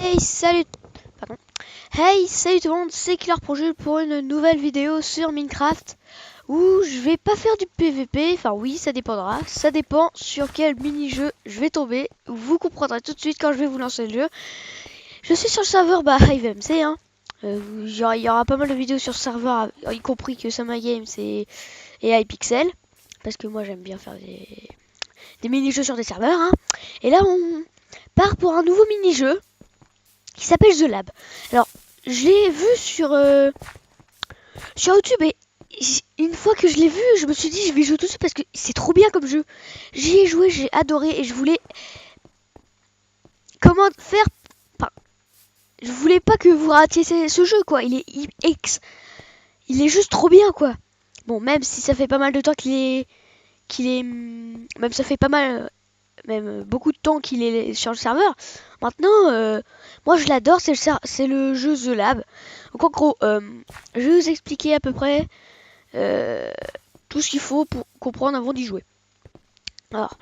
Hey salut Pardon. Hey salut tout le monde, c'est Killer Projet pour une nouvelle vidéo sur Minecraft où je vais pas faire du PVP, enfin oui ça dépendra, ça dépend sur quel mini-jeu je vais tomber, vous comprendrez tout de suite quand je vais vous lancer le jeu. Je suis sur le serveur HiveMC hein. Il y aura pas mal de vidéos sur ce serveur, y compris que Sama Games et Hypixel, parce que moi j'aime bien faire des mini-jeux sur des serveurs hein. Et là on part pour un nouveau mini-jeu qui s'appelle The Lab. Alors, je l'ai vu sur YouTube et une fois que je l'ai vu, je me suis dit je vais jouer tout de suite parce que c'est trop bien comme jeu. J'y ai joué, j'ai adoré et je voulais comment faire. Enfin, je voulais pas que vous ratiez ce jeu quoi. Il est juste trop bien quoi. Bon, même si ça fait pas mal de temps même ça fait pas mal même beaucoup de temps qu'il est sur le serveur. Maintenant, moi je l'adore, c'est le jeu The Lab. Donc en gros, je vais vous expliquer à peu près tout ce qu'il faut pour comprendre avant d'y jouer. Alors,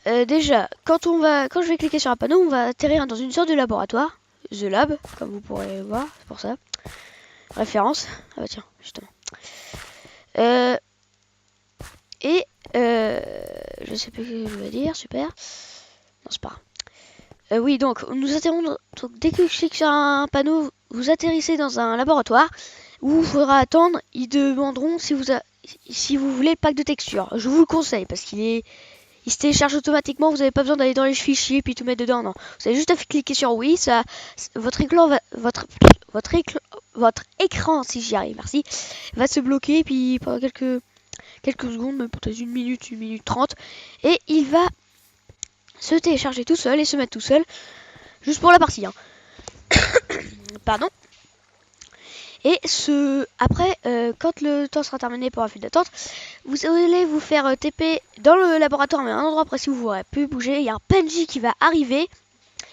déjà, quand je vais cliquer sur un panneau, on va atterrir dans une sorte de laboratoire, The Lab, comme vous pourrez voir, c'est pour ça. Référence, ah bah tiens, justement. Et je sais plus ce que je veux dire, super. Non, c'est pas grave. Oui, donc nous atterrons. Donc, dès que je clique sur un panneau, vous atterrissez dans un laboratoire où il faudra attendre. Ils demanderont si vous voulez le pack de texture. Je vous le conseille parce il se télécharge automatiquement. Vous n'avez pas besoin d'aller dans les fichiers puis tout mettre dedans. Non, vous avez juste à cliquer sur oui. Ça, votre écran, si j'y arrive, merci, va se bloquer puis pendant quelques secondes, peut-être une minute 30, et il va se télécharger tout seul et se mettre tout seul, juste pour la partie. Hein. Pardon. Et après, quand le temps sera terminé pour la file d'attente, vous allez vous faire TP dans le laboratoire, mais à un endroit précis où vous aurez pu bouger. Il y a un PNJ qui va arriver.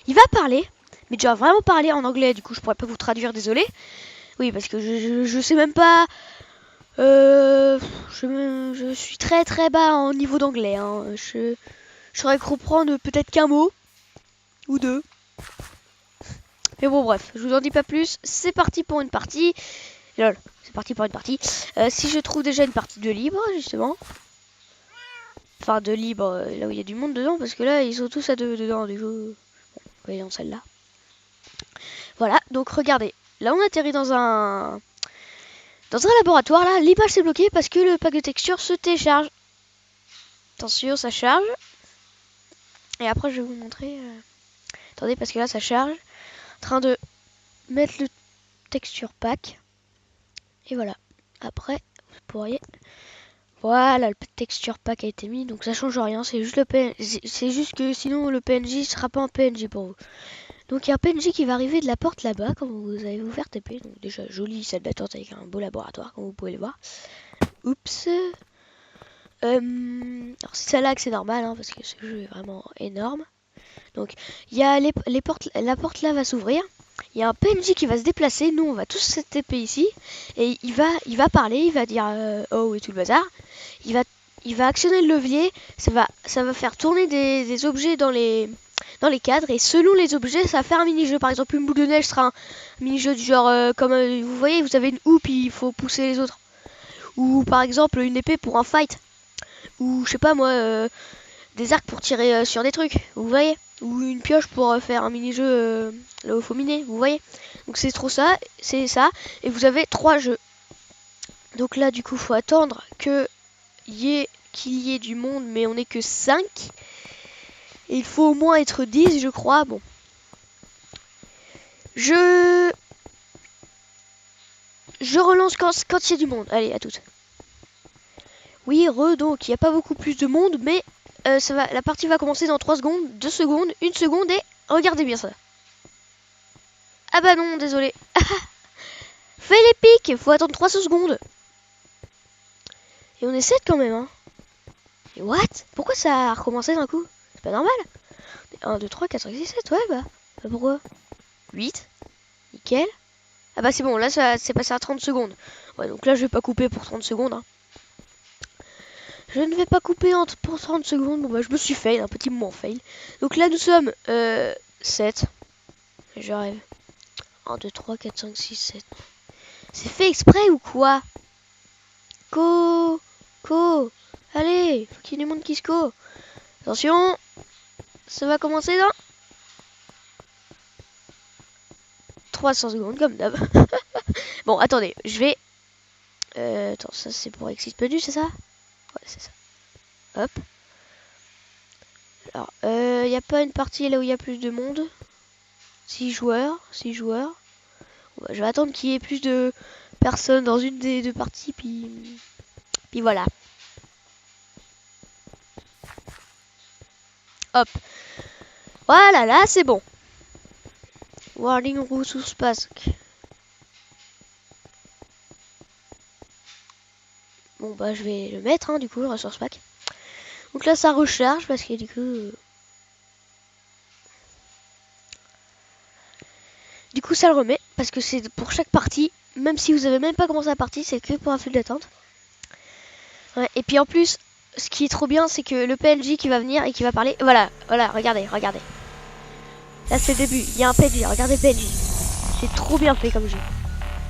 Il va parler, mais déjà vraiment parler en anglais. Du coup, je pourrais pas vous traduire, désolé. Oui, parce que je sais même pas. Je suis très très bas en niveau d'anglais. Hein. Je saurais comprendre peut-être qu'un mot ou deux. Mais bon, bref, je vous en dis pas plus. C'est parti pour une partie. Lol, c'est parti pour une partie. Si je trouve déjà une partie de libre, justement. Enfin, de libre, là où il y a du monde dedans. Parce que là, ils sont tous à deux dedans du jeu. Bon, voyons celle-là. Voilà, donc regardez. Là, on atterrit dans un laboratoire. Là, l'image s'est bloquée parce que le pack de texture se télécharge. Attention, ça charge. Et après, je vais vous montrer. Attendez, parce que là, ça charge. En train de mettre le texture pack. Et voilà. Après, vous pourriez. Voilà, le texture pack a été mis, donc ça change rien. C'est juste c'est juste que sinon le PNJ sera pas un PNJ pour vous. Donc il y a un PNJ qui va arriver de la porte là-bas quand vous allez vous faire TP. Donc déjà jolie salle d'attente avec un beau laboratoire, comme vous pouvez le voir. Oups. Alors c'est celle-là que c'est normal, hein, parce que ce jeu est vraiment énorme. Donc il y a les portes, la porte là va s'ouvrir. Il y a un PNJ qui va se déplacer, nous on va tous se TP ici, et il va parler, il va dire oh et tout le bazar. Il va actionner le levier, ça va faire tourner des objets dans les cadres, et selon les objets ça va faire un mini-jeu. Par exemple une boule de neige sera un mini-jeu du genre comme vous voyez, vous avez une houppe, il faut pousser les autres. Ou par exemple une épée pour un fight. Ou je sais pas moi, des arcs pour tirer sur des trucs, vous voyez. Ou une pioche pour faire un mini-jeu là où il faut miner, vous voyez. Donc c'est trop ça, c'est ça. Et vous avez 3 jeux. Donc là du coup faut attendre qu'il y ait du monde, mais on n'est que 5. Et il faut au moins être 10 je crois. Bon. Je relance quand il y a du monde. Allez, à toutes. Oui, donc il n'y a pas beaucoup plus de monde, mais la partie va commencer dans 3 secondes, 2 secondes, 1 seconde, et regardez bien ça. Ah bah non, désolé. Fais les pics, faut attendre 300 secondes. Et on est 7 quand même, hein. Et what? Pourquoi ça a recommencé d'un coup? C'est pas normal. 1, 2, 3, 4, 5, 6, 7, ouais bah. Pourquoi? 8. Nickel. Ah bah c'est bon, là ça c'est passé à 30 secondes. Ouais, donc là je vais pas couper pour 30 secondes, hein. Je ne vais pas couper pour 30 secondes. Bon bah je me suis fail, un petit moment fail. Donc là nous sommes 7. Je rêve. 1, 2, 3, 4, 5, 6, 7. C'est fait exprès ou quoi? Co. Allez, faut qu'il y ait du monde qui se co. Attention. Ça va commencer dans 300 secondes comme d'hab. Bon, attendez, je vais... attends, ça c'est pour Exit Menu, c'est ça? Ouais, c'est ça. Hop. Alors, il n'y a pas une partie là où il y a plus de monde. 6 joueurs. Bon, je vais attendre qu'il y ait plus de personnes dans une des deux parties, puis voilà. Hop. Voilà, là c'est bon. Warning Resource Pack. Bon bah je vais le mettre hein, du coup le Resource Pack. Donc là ça recharge parce que du coup ça le remet parce que c'est pour chaque partie. Même si vous avez même pas commencé la partie, c'est que pour un fil d'attente. Ouais, et puis en plus, ce qui est trop bien, c'est que le PNJ qui va venir et qui va parler. Voilà, regardez. Là c'est le début, il y a un PNJ, regardez le PNJ. C'est trop bien fait comme jeu.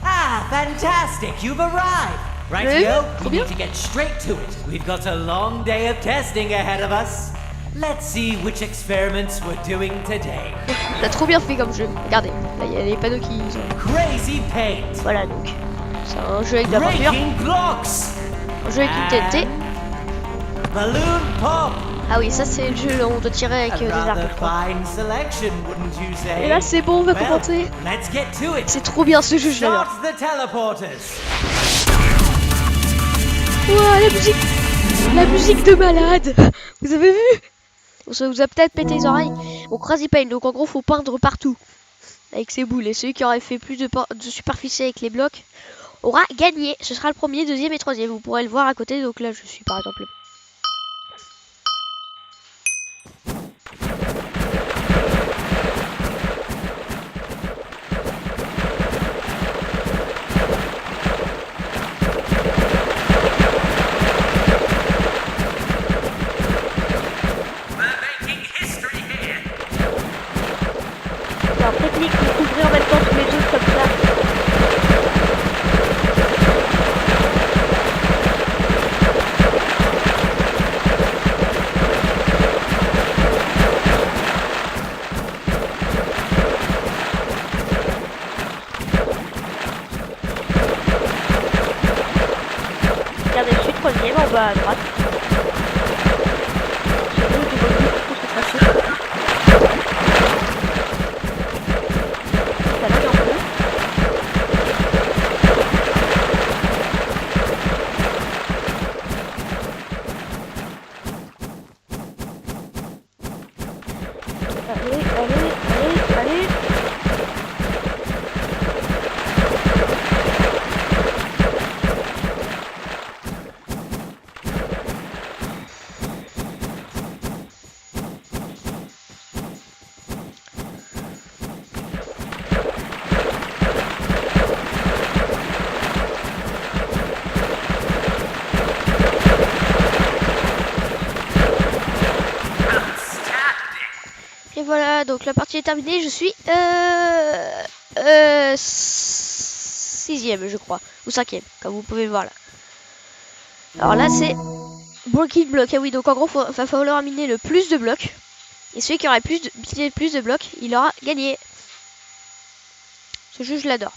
Ah, fantastic! You've arrived! Rightio, we need to get straight to it. We've got a long day of testing ahead of us. Let's see which experiments we're doing today. C'est trop bien fait comme jeu. Regardez, là il y a les panneaux qui sont... Crazy paint. Voilà donc. C'est un jeu avec de la peinture. Un jeu avec une TNT. Balloon pop. Ah oui, ça c'est le jeu où on doit tirer avec des arbres. Et là c'est bon, on va commencer. C'est trop bien ce jeu, je l'adore. Ouah, la musique de malade. Vous avez vu? Ça vous a peut-être pété les oreilles. Bon, Crazy Paint, donc en gros faut peindre partout avec ses boules. Et celui qui aurait fait plus de superficie avec les blocs aura gagné. Ce sera le premier, deuxième et troisième. Vous pourrez le voir à côté. Donc là je suis par exemple... technique pour couvrir en même temps tous les deux comme ça. Regardez, je suis troisième en bas à droite. Allez. Et voilà, donc la partie est terminée, je suis sixième je crois, ou cinquième, comme vous pouvez le voir là. Alors là c'est Breaking Block, ah oui, donc en gros il va falloir miner le plus de blocs, et celui qui aura plus de blocs, il aura gagné. Ce jeu je l'adore.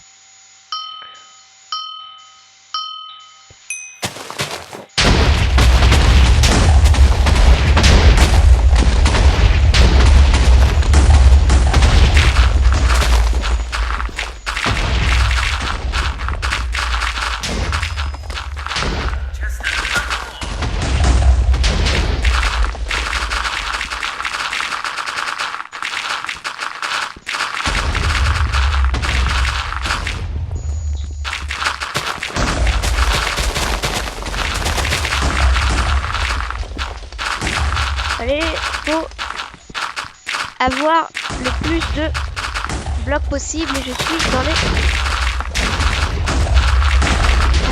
Allez, faut avoir le plus de blocs possible et je suis dans les...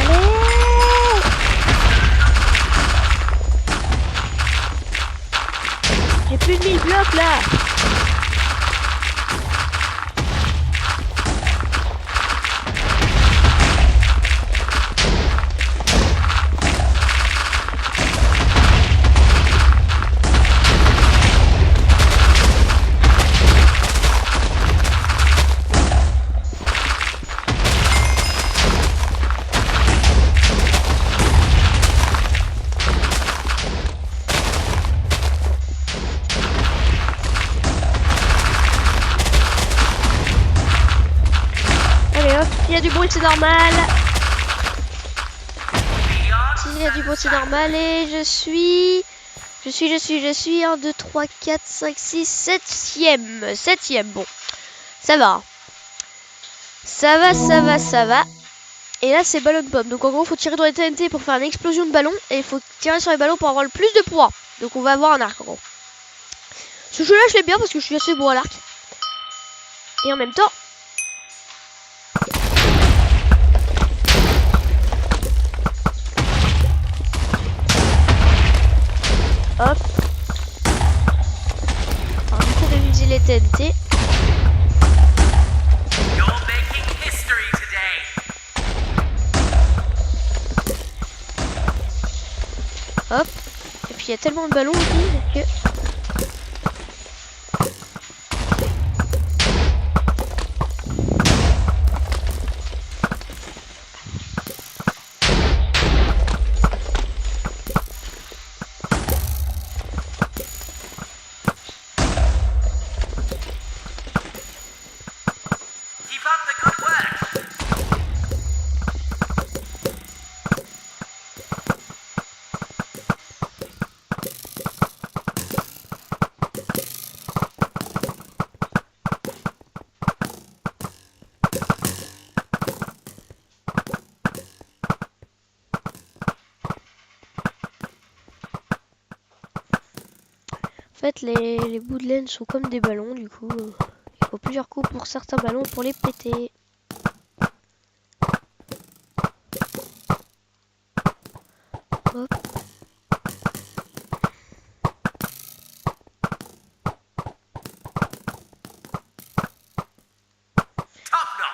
Allez! J'ai plus de 1000 blocs là! S'il y a du bruit, c'est normal. S'il y a du bruit, c'est normal. Et je suis 1, 2, 3, 4, 5, 6, 7ème. 7ème, bon. Ça va. Ça va. Et là, c'est ballon de pomme. Donc en gros, il faut tirer dans les TNT pour faire une explosion de ballon. Et il faut tirer sur les ballons pour avoir le plus de points. Donc on va avoir un arc en gros. Ce jeu-là, je l'aime bien parce que je suis assez bon à l'arc. Et en même temps... Hop. Alors du coup, on va utiliser les TNT. Hop. Et puis il y a tellement de ballons ici que... En fait, les bouts de laine sont comme des ballons, du coup, il faut plusieurs coups pour certains ballons pour les péter. Hop.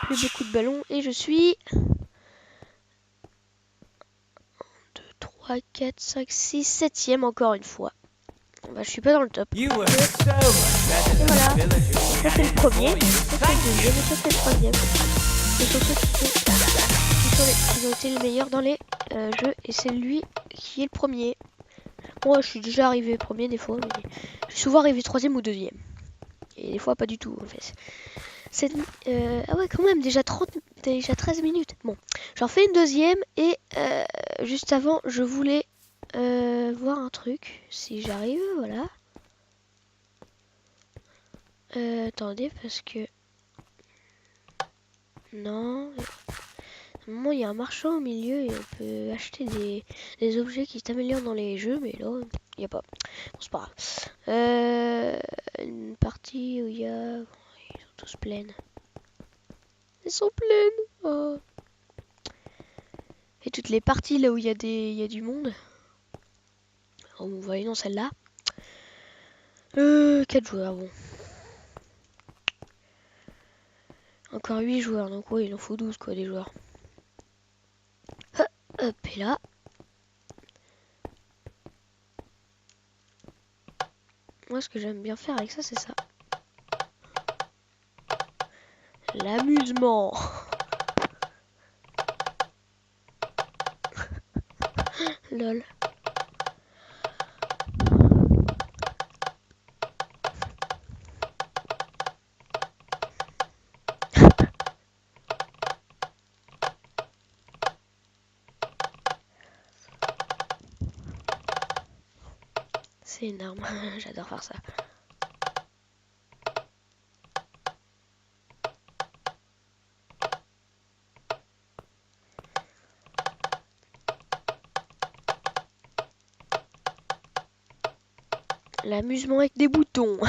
Plus beaucoup de ballons et je suis 1, 2, 3, 4, 5, 6, 7ème encore une fois. Bah, je suis pas dans le top. Et voilà. Ça c'est le premier, ça c'est le deuxième et ça c'est le troisième. Ce sont ceux qui ont été les meilleurs dans les jeux et c'est lui qui est le premier. Moi je suis déjà arrivé premier des fois, mais je suis souvent arrivé troisième ou deuxième. Et des fois pas du tout en fait. Ah ouais quand même, déjà 13 minutes. Bon, j'en fais une deuxième et juste avant je voulais voir un truc, si j'arrive, voilà. Attendez, parce que... Non. À un moment, il y a un marchand au milieu et on peut acheter des objets qui s'améliorent dans les jeux, mais là, il n'y a pas. Bon, c'est pas grave. Une partie où il y a... Bon, ils sont tous pleins. Ils sont pleines. Oh. Et toutes les parties là où il y a du monde. On va aller dans celle-là. 4 joueurs, bon. Encore 8 joueurs, donc ouais, il en faut 12 quoi, des joueurs. Hop, et là. Moi, ce que j'aime bien faire avec ça, c'est ça. L'amusement. Lol. C'est énorme, j'adore faire ça. L'amusement avec des boutons. Ouais,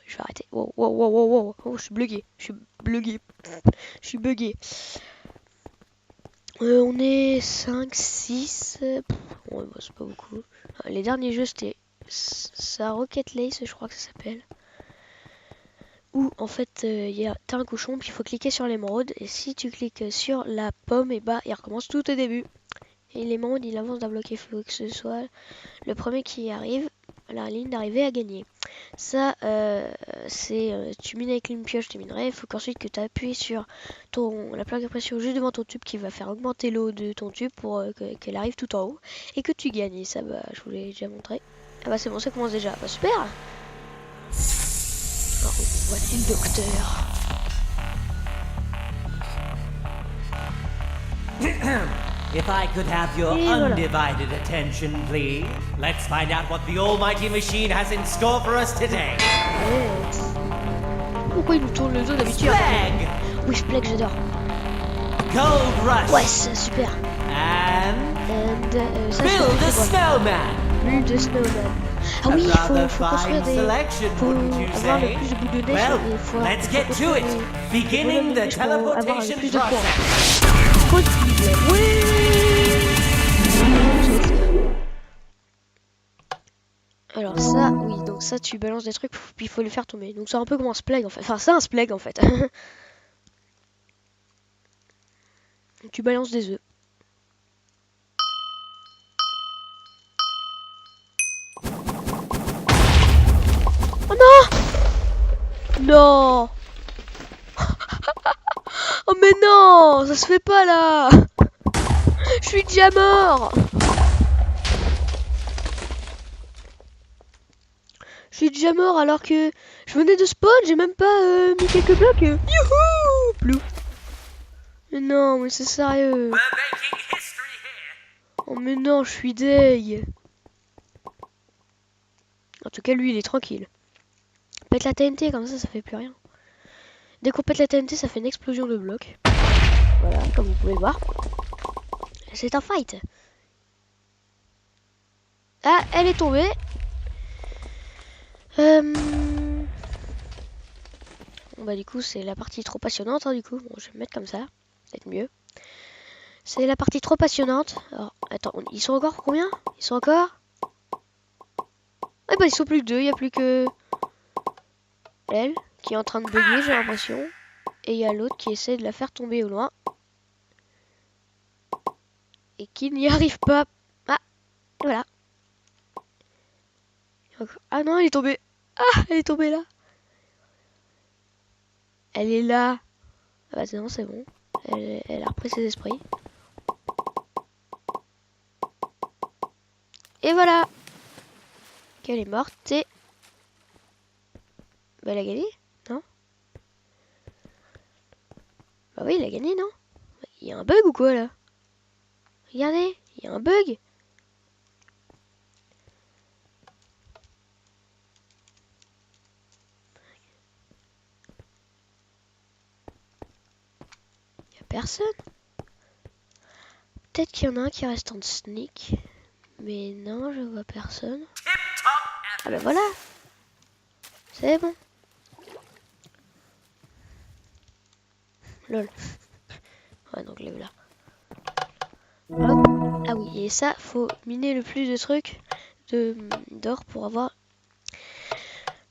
je vais arrêter. Wow, je suis bugué. Je suis bugué. On est 5, 6. Ouais, bah, c'est pas beaucoup. Les derniers jeux, c'était ça Rocket Lace, je crois que ça s'appelle. Où en fait, t'as un cochon, puis il faut cliquer sur l'émeraude. Et si tu cliques sur la pomme, et bah, il recommence tout au début. Et l'émeraude, il avance d'un bloc. Il faut que ce soit le premier qui arrive à la ligne d'arrivée à gagner. Ça, tu mines avec une pioche tes minerais. Il faut qu'ensuite que tu appuies sur la plaque à pression juste devant ton tube qui va faire augmenter l'eau de ton tube pour qu'elle arrive tout en haut et que tu gagnes. Et ça, bah, je vous l'ai déjà montré. Ah bah c'est bon, ça commence déjà. Bah super. Alors, voici le docteur. If I could have your Et voilà. undivided attention, please. Let's find out what the almighty machine has in store for us today. Pourquoi il nous tourne le dos d'habitude? Spleg! Oui, Spleg, j'adore. Gold Rush! Ouais, c'est super. And Ça, build a c'est snowman! Build a snowman. Ah oui, A rather faut construire fine des... selection, Faut wouldn't you avoir le say? plus de boules de neige. Well, et faut let's get to construire it. des Beginning bonhommes de the neige pour avoir le teleportation plus de points. process. Possible. Oui. Alors ça, oui, donc ça tu balances des trucs, puis il faut les faire tomber. Donc c'est un peu comme un splag en fait. Enfin c'est un splag en fait. Donc, tu balances des œufs. Oh non! Non! Oh mais non! Ça se fait pas là! Je suis déjà mort! Je suis déjà mort alors que je venais de spawn, j'ai même pas mis quelques blocs. Youhou! Plouf! Mais non, mais c'est sérieux. Oh mais non, je suis deg. En tout cas, lui, il est tranquille. Pète la TNT, comme ça fait plus rien. Dès qu'on pète la TNT, ça fait une explosion de blocs. Voilà, comme vous pouvez le voir. C'est un fight. Ah, elle est tombée. Bon bah du coup, c'est la partie trop passionnante, hein, du coup. Bon, je vais me mettre comme ça. Peut-être mieux. C'est la partie trop passionnante. Alors, attends, ils sont encore combien? Ils sont encore... Ah bah ils sont plus que deux, il n'y a plus que... elle, qui est en train de bugger, j'ai l'impression. Et il y a l'autre qui essaie de la faire tomber au loin. Et qui n'y arrive pas. Ah, voilà. Ah non, elle est tombée. Ah, elle est tombée là. Elle est là. Ah bah non, c'est bon. Elle a repris ses esprits. Et voilà. Qu'elle est morte et... Bah elle a gagné, non? Bah oui, il a gagné, non? Il y a un bug ou quoi là? Regardez, il y a un bug. Il y a personne. Peut-être qu'il y en a un qui reste en sneak. Mais non, je vois personne. Ah bah voilà. C'est bon. Lol. Ouais, donc les voilà. Hop. Ah oui, et ça, faut miner le plus de trucs d'or pour avoir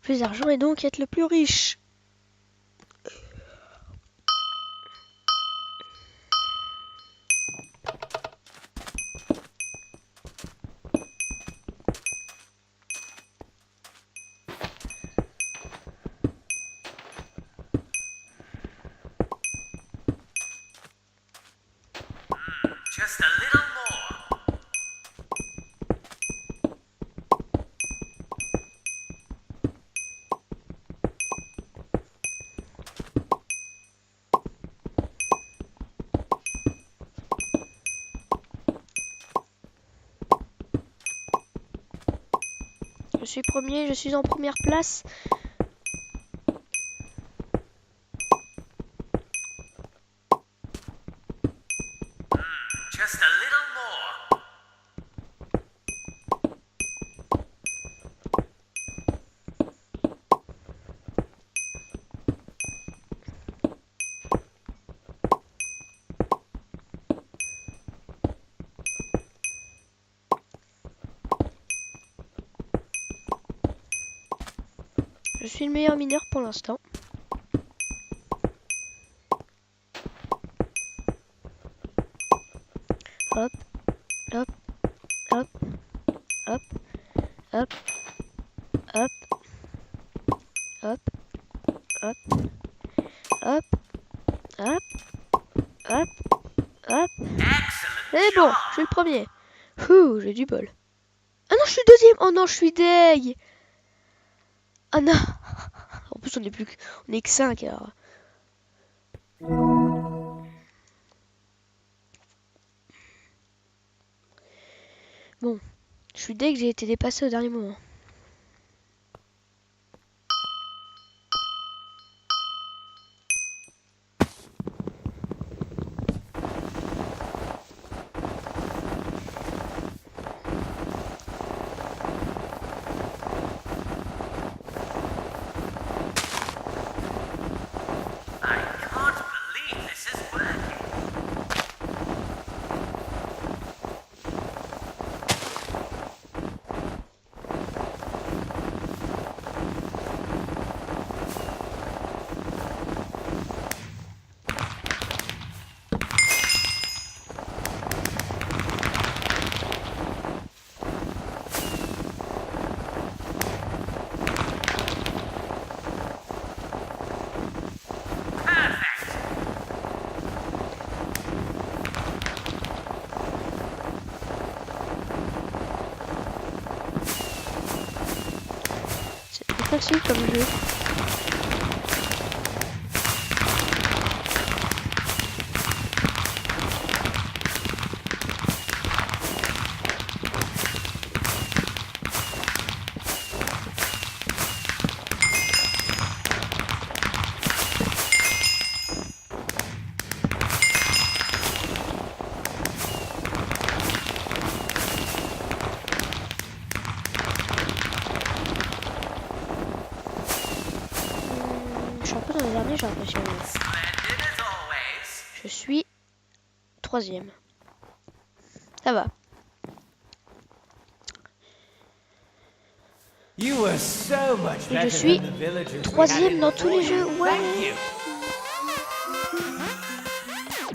plus d'argent et donc être le plus riche. Just a little more. Je suis premier, je suis en première place. Just a little more. Je suis le meilleur mineur pour l'instant. Hop, hop, hop, hop, hop, hop, hop, hop, hop, hop, hop, hop. C'est bon, je suis le premier. Ouh, j'ai du bol. Ah non, je suis deuxième. Oh non, je suis deg. Ah non. En plus, on est que 5 alors. Bon, je suis dès que j'ai été dépassé au dernier moment. Facile comme jeu. Je suis un peu dans les derniers, j'ai l'impression. Je suis 3e. Ça va. You were so much Et je better suis than the villagers we had 3e in dans the tous les morning. jeux. Ouais. Thank you.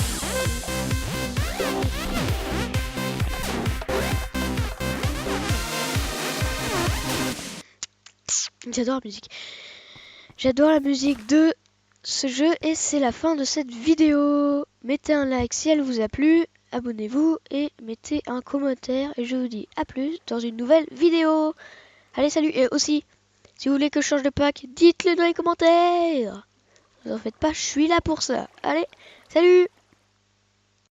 J'adore la musique. J'adore la musique de ce jeu et c'est la fin de cette vidéo. Mettez un like si elle vous a plu, abonnez-vous et mettez un commentaire et je vous dis à plus dans une nouvelle vidéo. Allez, salut. Et aussi, si vous voulez que je change de pack, dites-le dans les commentaires. Ne vous en faites pas, je suis là pour ça. Allez, salut.